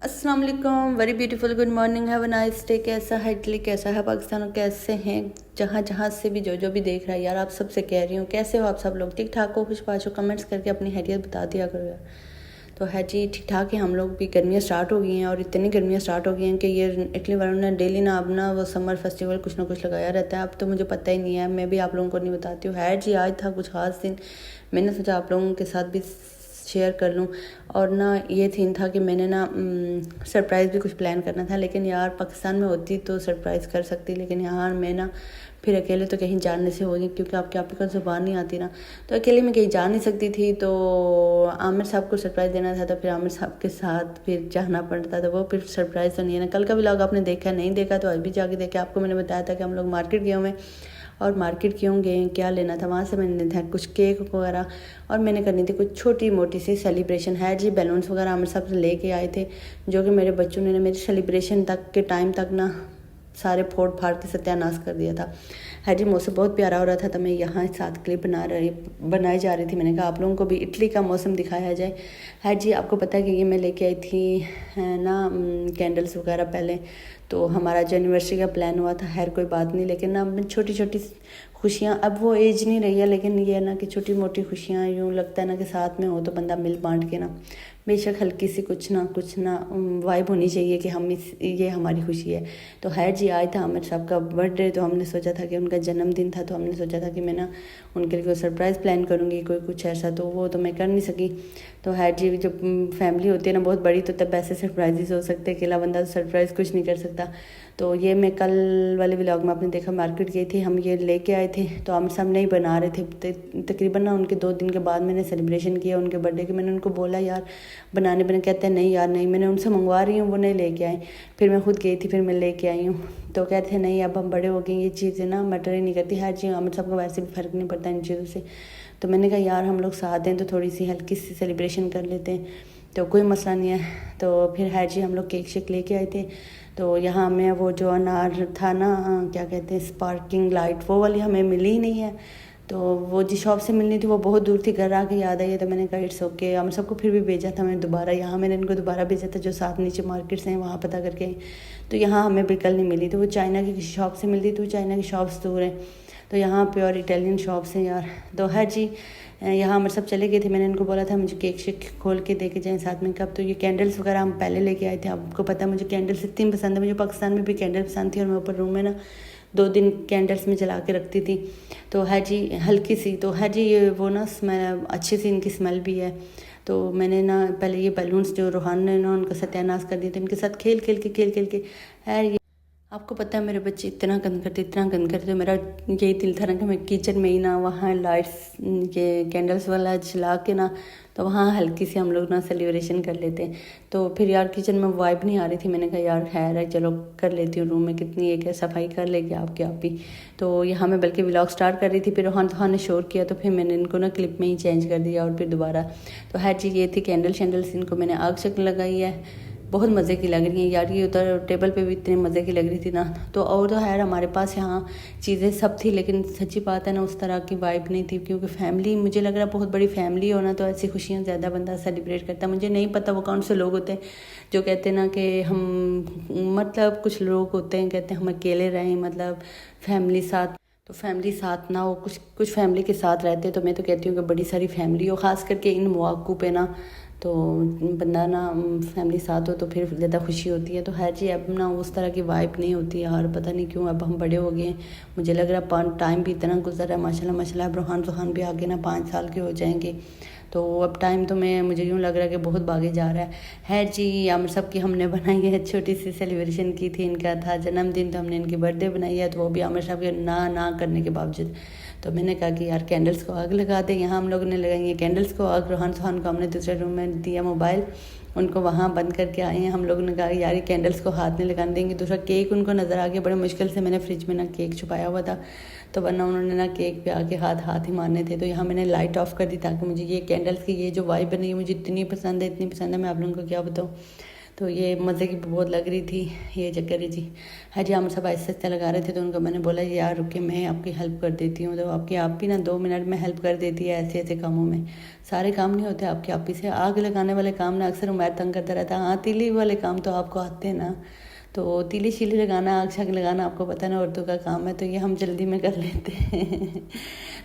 अस्सलाम वालेकुम, very beautiful good morning, have a nice day. कैसा है इटली, कैसा है पाकिस्तान और कैसे हैं जहाँ जहाँ से भी जो भी देख रहा है यार, आप सबसे कह रही हूँ कैसे हो आप सब लोग, ठीक ठाक हो, खुशबाश हो, कमेंट्स करके अपनी हैरियत बता दिया करो यार। तो है जी, ठीक ठाक है हम लोग भी। गर्मियाँ स्टार्ट हो गई हैं और इतनी गर्मियाँ स्टार्ट हो गई हैं कि ये इटली वालों ने डेली ना अब ना वो समर फेस्टिवल कुछ ना कुछ लगाया रहता है। अब तो मुझे पता ही नहीं है, मैं भी आप लोगों को नहीं बताती हूँ। है जी, आज था कुछ खास दिन, मैंने सोचा आप लोगों के साथ भी शेयर कर लूँ। और ना ये थीम था कि मैंने ना सरप्राइज़ भी कुछ प्लान करना था, लेकिन यार पाकिस्तान में होती तो सरप्राइज़ कर सकती, लेकिन यहाँ मैं ना फिर अकेले तो कहीं जाने से होगी, क्योंकि आपके आप का ज़ुबान नहीं आती ना, तो अकेले मैं कहीं जा नहीं सकती थी। तो आमिर साहब को सरप्राइज़ देना था, तो फिर आमिर साहब के साथ फिर जाना पड़ता था। वो फिर सरप्राइज़ तो नहीं है ना। कल का व्लॉग आपने देखा, नहीं देखा तो आज भी जाके देखा। आपको मैंने बताया था कि हम लोग मार्केट गए हुए, और मार्केट क्यों गए, क्या लेना था, वहाँ से मैंने था कुछ केक वगैरह, और मैंने करनी थी कुछ छोटी मोटी सी सेलिब्रेशन। है जी, बैलून्स वगैरह आमिर साहब से लेके आए थे, जो कि मेरे बच्चों ने मेरी सेलिब्रेशन तक के टाइम तक ना सारे फोड़ फाड़ के सत्यानाश कर दिया था। है जी, मौसम बहुत प्यारा हो रहा था, तो मैं यहाँ साथ क्लिप बनाई जा रही थी। मैंने कहा आप लोगों को भी इटली का मौसम दिखाया जाए। है जी, आपको पता है कि ये मैं लेके आई थी है ना कैंडल्स वगैरह पहले। तो हमारा जो एनिवर्सरी का प्लान हुआ था, खैर कोई बात नहीं, लेकिन ना छोटी छोटी खुशियाँ, अब वो एज नहीं रही है, लेकिन ये है ना कि छोटी मोटी खुशियाँ यूँ लगता है ना कि साथ में हो तो बंदा मिल बांट के ना, बेशक हल्की सी कुछ ना वाइब होनी चाहिए कि हम ये हमारी खुशी है। तो है जी, आज था आमिर साहब का बर्थडे, तो हमने सोचा था कि उनका जन्मदिन था, तो हमने सोचा था कि मैं ना उनके लिए कोई सरप्राइज़ प्लान करूँगी, कोई कुछ ऐसा, तो वो तो मैं कर नहीं सकी। तो है जी, जब फैमिली होती है ना बहुत बड़ी, तो तब ऐसे सरप्राइजेस हो सकते हैं, अकेला बंदा तो सरप्राइज़ कुछ नहीं कर सकता। तो ये मैं कल वाले व्लॉग में आपने देखा, मार्केट गई थी, हम ये लेके आए थे, तो आमिर साहब नहीं बना रहे थे। तकरीबन ना उनके 2 दिन के बाद मैंने सेलिब्रेशन किया उनके बर्थडे की। मैंने उनको बोला यार बनाने बने, कहते हैं नहीं यार नहीं, मैंने उनसे मंगवा रही हूँ, वो नहीं लेके आए। फिर मैं खुद गई थी, फिर मैं लेके आई हूँ। तो कहते हैं नहीं, अब हम बड़े हो गए, ये चीज़ें ना मैटर ही नहीं करती। हर चीज़ आमिर साहब को वैसे भी फ़र्क नहीं पड़ता इन चीज़ों से। तो मैंने कहा यार हम लोग साथ हैं तो थोड़ी सी हल्की सी सेलिब्रेशन कर लेते हैं, तो कोई मसला नहीं है। तो फिर है जी, हम लोग केक शेक लेके आए थे। तो यहाँ हमें वो जो अनार था ना, क्या कहते हैं, स्पार्किंग लाइट, वो वाली हमें मिली ही नहीं है। तो वो जिस शॉप से मिलनी थी वो बहुत दूर थी, घर आके याद आई है, तो मैंने कहा इट्स ओके। हम सबको फिर भी भेजा था मैंने दोबारा, यहाँ मैंने इनको दोबारा भेजा था जो साथ नीचे मार्केट्स हैं वहाँ पता करके। तो यहाँ हमें बिल्कुल नहीं मिली, तो वो चाइना की किसी शॉप से मिलती, तो चाइना की शॉप्स दूर हैं, तो यहाँ प्योर इटालियन शॉप्स हैं यार। तो है जी, यहाँ हम सब चले गए थे, मैंने इनको बोला था मुझे केक शेक खोल के दे के जाएँ साथ में कब। तो ये कैंडल्स वगैरह हम पहले लेके आए थे। आपको पता है मुझे कैंडल्स इतनी पसंद है, मुझे पाकिस्तान में भी कैंडल पसंद थी, और मैं ऊपर रूम में ना 2 दिन कैंडल्स में जला के रखती थी। तो है जी, हल्की सी, तो है जी ये वो ना स्मेल अच्छी सी इनकी स्मेल भी है। तो मैंने ना पहले ये बैलून्स जो रोहान ने ना उनका सत्यानाश कर दिया था, इनके साथ खेल के है ये। आपको पता है मेरे बच्चे इतना गंद करते, तो मेरा यही दिल था ना कि मैं किचन में ही ना वहाँ लाइट्स ये कैंडल्स वाला जला के ना, तो वहाँ हल्की सी हम लोग ना सेलिब्रेशन कर लेते हैं। तो फिर यार किचन में वाइब नहीं आ रही थी, मैंने कहा यार खैर है चलो कर लेती हूँ, रूम में कितनी एक है सफाई कर लेगी आपके आप ही। तो यहाँ मैं बल्कि व्लॉग स्टार्ट कर रही थी, फिर वहाँ ने शोर किया, तो फिर मैंने इनको ना क्लिप में ही चेंज कर दिया और फिर दोबारा। तो हर चीज़ ये थी कैंडल शैंडल्स, इनको मैंने आग शक्ल लगाई है, बहुत मज़े की लग रही है यार। ये उधर टेबल पे भी इतने मज़े की लग रही थी ना। तो और तो है हमारे पास यहाँ चीज़ें सब थी, लेकिन सच्ची बात है ना उस तरह की वाइब नहीं थी, क्योंकि फैमिली मुझे लग रहा है बहुत बड़ी फैमिली हो ना, तो ऐसी खुशियाँ ज़्यादा बंदा सेलिब्रेट करता है। मुझे नहीं पता वो कौन से लोग होते हैं जो कहते हैं ना कि हम, मतलब कुछ लोग होते हैं कहते हैं हम अकेले रहें, मतलब फैमिली साथ, तो फैमिली साथ ना हो, कुछ फैमिली के साथ रहते हैं। तो मैं तो कहती हूँ कि बड़ी सारी फैमिली हो, ख़ास करके इन मौक़ों पे ना, तो बंदा ना फैमिली साथ हो तो फिर ज़्यादा खुशी होती है। तो है जी, अब ना उस तरह की वाइब नहीं होती यार, पता नहीं क्यों। अब हम बड़े हो गए हैं, मुझे लग रहा है टाइम भी इतना गुजर रहा है माशाल्लाह। अब रोहान भी आगे ना 5 साल के हो जाएंगे, तो अब टाइम तो मुझे यूँ लग रहा है कि बहुत भागे जा रहा है जी। आमिर साहब की हमने बनाई है, छोटी सी सेलिब्रेशन की थी, इनका था जन्मदिन, तो हमने इनकी बर्थडे बनाई है, तो वो भी आमिर साहब के ना करने के बावजूद। तो मैंने कहा कि यार कैंडल्स को आग लगा दें, यहाँ हम लोगों ने लगाई है कैंडल्स को आग। रोहान सोहान को हमने दूसरे रूम में दिया मोबाइल, उनको वहाँ बंद करके आए हैं। हम लोगों ने कहा यार ये कैंडल्स को हाथ नहीं लगाने देंगे। दूसरा केक उनको नज़र आ गया, बड़े मुश्किल से मैंने फ्रिज में ना केक छुपाया हुआ था, तो वरना उन्होंने ना केक पे आके हाथ ही मारने थे। तो यहाँ मैंने लाइट ऑफ कर दी, ताकि मुझे ये कैंडल्स की ये जो वाइब बनी है मुझे इतनी पसंद है, मैं आप लोगों को क्या बताऊँ। तो ये मज़े की बहुत लग रही थी, ये चक्कर है जी। हाँ जी, हम सब आहिस्ते आहिस्ते लगा रहे थे, तो उनको मैंने बोला यार रुके मैं आपकी हेल्प कर देती हूँ। तो आपकी आप भी ना 2 मिनट में हेल्प कर देती है ऐसे ऐसे कामों में। सारे काम नहीं होते आपकी आप ही से। आग लगाने वाले काम ना अक्सर उमर तंग करता रहता है। हाँ, तीली वाले काम तो आपको आते हैं ना, तो तीली शीली लगाना, आग शाग लगाना आपको पता ना औरतों का काम है, तो ये हम जल्दी में कर लेते हैं।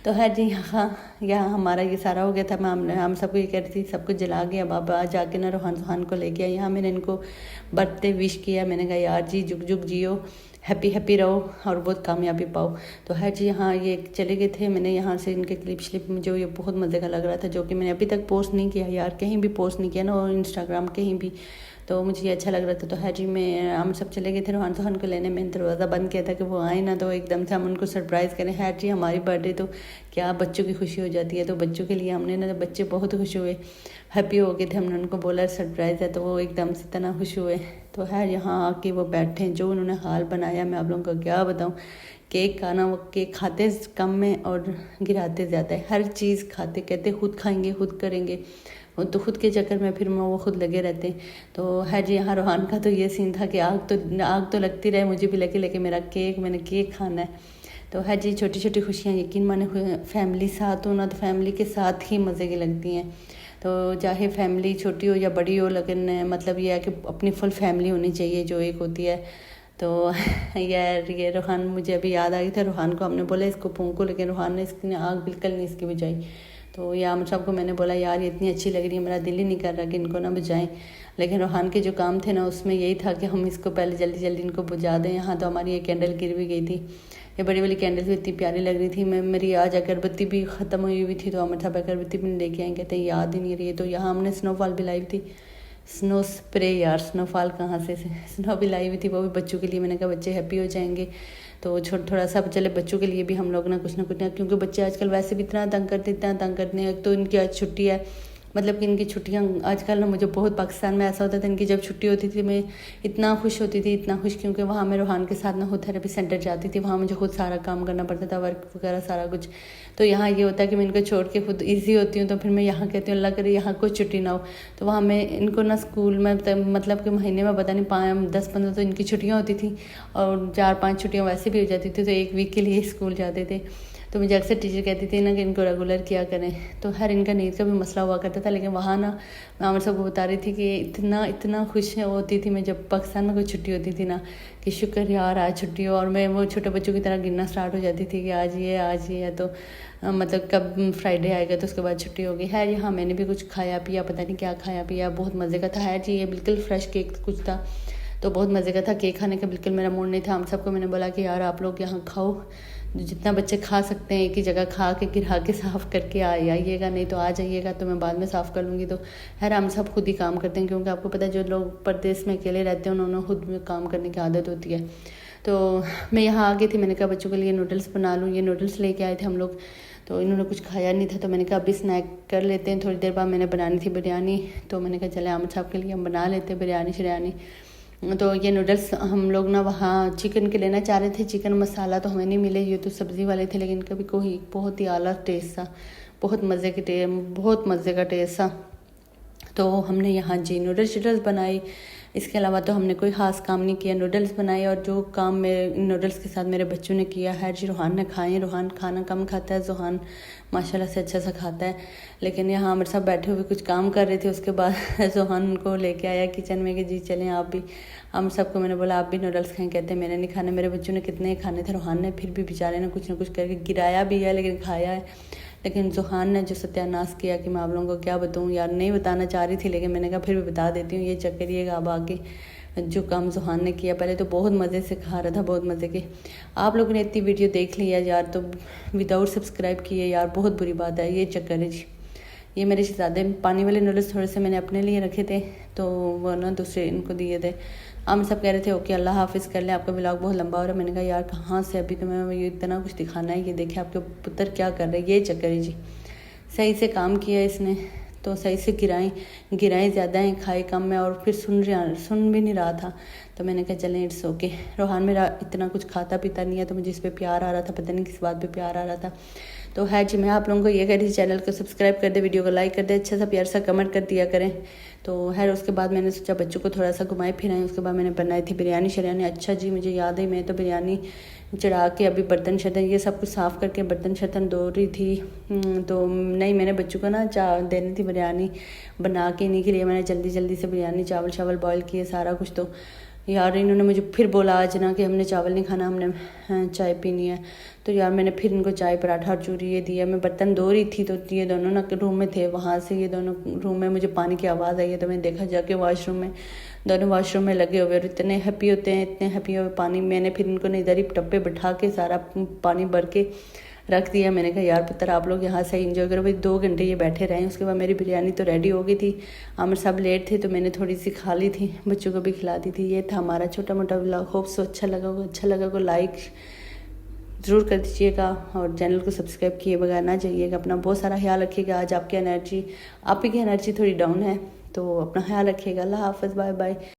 तो है जी, यहाँ हमारा ये सारा हो गया था। मैं हम सबको ये कह रही थी, सब कुछ जला गया। अब आज जाके ना रोहान को ले गया। यहाँ मैंने इनको बर्थडे विश किया। मैंने कहा यार जी जुग जुग जियो, हैप्पी हैप्पी रहो और बहुत कामयाबी पाओ। तो है जी, यहाँ ये चले गए थे। मैंने यहाँ से इनके क्लिप श्लिप मुझे ये बहुत मज़े का लग रहा था, जो कि मैंने अभी तक पोस्ट नहीं किया यार, कहीं भी पोस्ट नहीं किया ना, और इंस्टाग्राम कहीं भी। तो मुझे ये अच्छा लग रहा था। तो है जी, मैं हम सब चले गए थे रोहान को लेने। मैंने दरवाज़ा बंद किया था कि वो आए ना, तो एकदम से हम उनको सरप्राइज़ करें। है जी, हमारी बर्थडे तो क्या बच्चों की खुशी हो जाती है, तो बच्चों के लिए हमने ना, बच्चे बहुत खुश हुए, हैप्पी हो गए थे। हमने उनको बोला सरप्राइज़ है, तो वो एकदम से इतना खुश हुए। तो है यहाँ आके वो बैठे, जो उन्होंने हाल बनाया मैं आप लोगों को क्या बताऊँ। केक खाना, वो केक खाते कम में और गिराते ज़्यादा है। हर चीज़ खाते, कहते खुद खाएंगे खुद करेंगे, तो खुद के चक्कर में फिर वो खुद लगे रहते हैं। तो है जी, यहाँ रोहान का तो ये सीन था कि आग तो लगती रहे, मुझे भी लगे लेके मेरा केक, मैंने केक खाना है। तो है जी, छोटी छोटी खुशियाँ यकीन माने फैमिली साथ हो ना, तो फैमिली के साथ ही मज़े की लगती हैं। तो चाहे फैमिली छोटी हो या बड़ी हो, लेकिन मतलब ये है कि अपनी फुल फैमिली होनी चाहिए जो एक होती है। तो यार ये रोहान मुझे अभी याद आ गई था। रोहान को हमने बोला इसको फूंको, लेकिन रोहान ने इसकी आग बिल्कुल नहीं इसकी बुझाई। तो या हम सबको मैंने बोला यार ये इतनी अच्छी लग रही है, मेरा दिल ही नहीं कर रहा कि इनको ना बुझाएं। लेकिन रोहान के जो काम थे ना, उसमें यही था कि हम इसको पहले जल्दी जल्दी इनको बुझा दें। यहाँ तो हमारी ये कैंडल गिर भी गई थी। ये बड़ी वाली कैंडल भी इतनी प्यारी लग रही थी। मेरी आज अगरबत्ती भी ख़त्म हुई हुई थी, तो हम सब अगरबत्ती भी लेके आए, कहते याद ही नहीं रही। तो यहाँ हमने स्नोफॉल भी लाई थी, स्नो स्प्रे, यार स्नोफॉल कहाँ से स्नो भी लाई हुई थी, वो भी बच्चों के लिए। मैंने कहा बच्चे हैप्पी हो जाएंगे, तो थोड़ा सा चले बच्चों के लिए भी हम लोग ना कुछ ना, क्योंकि बच्चे आजकल वैसे भी इतना तंग करते हैं। एक तो इनकी आज छुट्टी है, मतलब कि इनकी छुट्टियां आजकल ना, मुझे बहुत पाकिस्तान में ऐसा होता था, इनकी जब छुट्टी होती थी मैं इतना खुश होती थी, इतना खुश, क्योंकि वहाँ मैं रोहान के साथ ना खुद थेरेपी सेंटर जाती थी। वहाँ मुझे खुद सारा काम करना पड़ता था, वर्क वगैरह सारा कुछ। तो यहाँ ये होता है कि मैं इनको छोड़ के खुद ईजी होती हूँ, तो फिर मैं यहाँ कहती हूँ अल्लाह करे यहाँ कोई छुट्टी ना हो। तो वहाँ मैं इनको ना स्कूल में मतलब कि महीने में पता नहीं 10-15 तो इनकी छुट्टियाँ होती थी, और 4-5 छुट्टियाँ वैसे भी हो जाती थी, तो एक वीक के लिए स्कूल जाते थे। तो मुझे अक्सर टीचर कहती थी ना कि इनको रेगुलर किया करें। तो हर इनका नींद का भी मसला हुआ करता था। लेकिन वहाँ ना मैं आमिर सबको बता रही थी कि इतना खुश होती थी मैं जब पाकिस्तान में कोई छुट्टी होती थी ना, कि शुक्र यार आज छुट्टी हो। और मैं वो छोटे बच्चों की तरह गिनना स्टार्ट हो जाती थी कि आज ये है, तो मतलब कब फ्राइडे आएगा तो उसके बाद छुट्टी होगी। है यहाँ मैंने भी कुछ खाया पिया, पता नहीं क्या खाया पिया, बहुत मज़े का था। है जी, ये बिल्कुल फ्रेश केक कुछ था, तो बहुत मज़े का था। केक खाने का बिल्कुल मेरा मूड नहीं था। हम सबको मैंने बोला कि यार आप लोग यहाँ खाओ, जितना बच्चे खा सकते हैं एक ही जगह खा के गिरा के साफ़ करके आइएगा, नहीं तो आ जाइएगा, तो मैं बाद में साफ़ कर लूँगी। तो खैर हम सब खुद ही काम करते हैं, क्योंकि आपको पता है जो लोग परदेश में अकेले रहते हैं उन्होंने खुद में काम करने की आदत होती है। तो मैं यहाँ आ गई थी, मैंने कहा बच्चों के लिए नूडल्स बना लूँ। ये नूडल्स लेके आए थे हम लोग, तो इन्होंने कुछ खाया नहीं था, तो मैंने कहा अभी स्नैक कर लेते हैं। थोड़ी देर बाद मैंने बनानी थी बिरयानी, तो मैंने कहा चले आमिर साहब के लिए हम बना लेते हैं बिरयानी। तो ये नूडल्स हम लोग ना वहाँ चिकन के लेना चाह रहे थे, चिकन मसाला तो हमें नहीं मिले, ये तो सब्ज़ी वाले थे, लेकिन कभी कोई बहुत ही आला टेस्ट था, बहुत मज़े का टेस्ट था। तो हमने यहाँ जी नूडल्स बनाई। इसके अलावा तो हमने कोई ख़ास काम नहीं किया, नूडल्स बनाए। और जो काम मेरे नूडल्स के साथ मेरे बच्चों ने किया है जी, रोहान ने खाए। रोहान खाना कम खाता है, जोहान माशाल्लाह से अच्छा सा खाता है। लेकिन यहाँ मेरे साथ बैठे हुए कुछ काम कर रहे थे, उसके बाद जोहान उनको लेके आया किचन में कि जी चलें आप भी। हम सबको मैंने बोला आप भी नूडल्स खाएं, कहते हैं मैंने नहीं खाने, मेरे बच्चों ने कितने खाने थे। रोहान ने फिर भी बेचारे ने कुछ ना कुछ करके गिराया भी है, लेकिन खाया है। लेकिन जोहान ने जो सत्यानाश किया कि मैं आप लोगों को क्या बताऊँ यार, नहीं बताना चाह रही थी, लेकिन मैंने कहा फिर भी बता देती हूँ। ये चेक करिएगा अब आगे जो काम जोहान ने किया। पहले तो बहुत मज़े से खा रहा था, बहुत मज़े के। आप लोगों ने इतनी वीडियो देख लिया यार, तो विदाउट सब्सक्राइब किए यार, बहुत बुरी बात है। ये चक्कर है जी। ये मेरे शहजादे पानी वाले नूडल्स थोड़े से मैंने अपने लिए रखे थे, तो वो ना दूसरे इनको दिए थे। हम सब कह रहे थे ओके अल्लाह हाफिज़ कर ले, आपका व्लॉग बहुत लंबा हो रहा है। मैंने कहा यार कहाँ से अभी तुम्हें ये इतना कुछ दिखाना है, ये देखे आपके पुत्र क्या कर रहे हैं। ये चक्कर है जी। सही से काम किया इसने, तो सही से गिराएं ज़्यादा हैं, खाए कम में, और फिर सुन भी नहीं रहा था। तो मैंने कहा चलें इट्स ओके। रोहान मेरा इतना कुछ खाता पीता नहीं है, तो मुझे इस पर प्यार आ रहा था, पता नहीं किस बात पे प्यार आ रहा था। तो है जी, मैं आप लोगों को ये कह रही थी चैनल को सब्सक्राइब कर दे, वीडियो को लाइक कर दे, अच्छा सा प्यार सा कमेंट कर दिया करें। तो है उसके बाद मैंने सोचा बच्चों को थोड़ा सा घुमाए फिराएं। उसके बाद मैंने बनाई थी बिरयानी शरियानी। अच्छा जी, मुझे याद है मैं तो बिरयानी चढ़ा के अभी बर्तन शर्तन ये सब कुछ साफ़ करके बर्तन शर्तन धो रही थी। तो नहीं, मैंने बच्चों को ना देनी थी बिरयानी बना के, इन्हीं के लिए मैंने जल्दी जल्दी से बिरयानी चावल शावल बॉयल किए सारा कुछ। तो यार इन्होंने मुझे फिर बोला आज ना कि हमने चावल नहीं खाना, हमने चाय पीनी है। तो यार मैंने फिर इनको चाय पराठा और चूरी ये दिया। मैं बर्तन धो रही थी तो ये दोनों ना रूम में थे, वहाँ से ये दोनों रूम में मुझे पानी की आवाज़ आई है। तो मैंने देखा जाके वॉशरूम में, दोनों वॉशरूम में लगे हुए और इतने हैप्पी होते हैं, इतने हैप्पी हुए पानी। मैंने फिर इनको इधर ही टब पे बैठा के सारा पानी भर के रख दिया। मैंने कहा यार पुत्र आप लोग यहाँ से एंजॉय करो। भाई 2 घंटे ये बैठे रहे। उसके बाद मेरी बिरयानी तो रेडी हो गई थी। आमिर साहब लेट थे तो मैंने थोड़ी सी खा ली थी, बच्चों को भी खिला दी थी। ये था हमारा छोटा मोटा व्लॉग। होप सो अच्छा लगा को लाइक ज़रूर कर दीजिएगा और चैनल को सब्सक्राइब किए बगैर ना जाइएगा। अपना बहुत सारा ख्याल रखिएगा। आज आपकी एनर्जी थोड़ी डाउन है तो अपना ख्याल रखिएगा। अल्लाह हाफ़िज़, बाय बाय।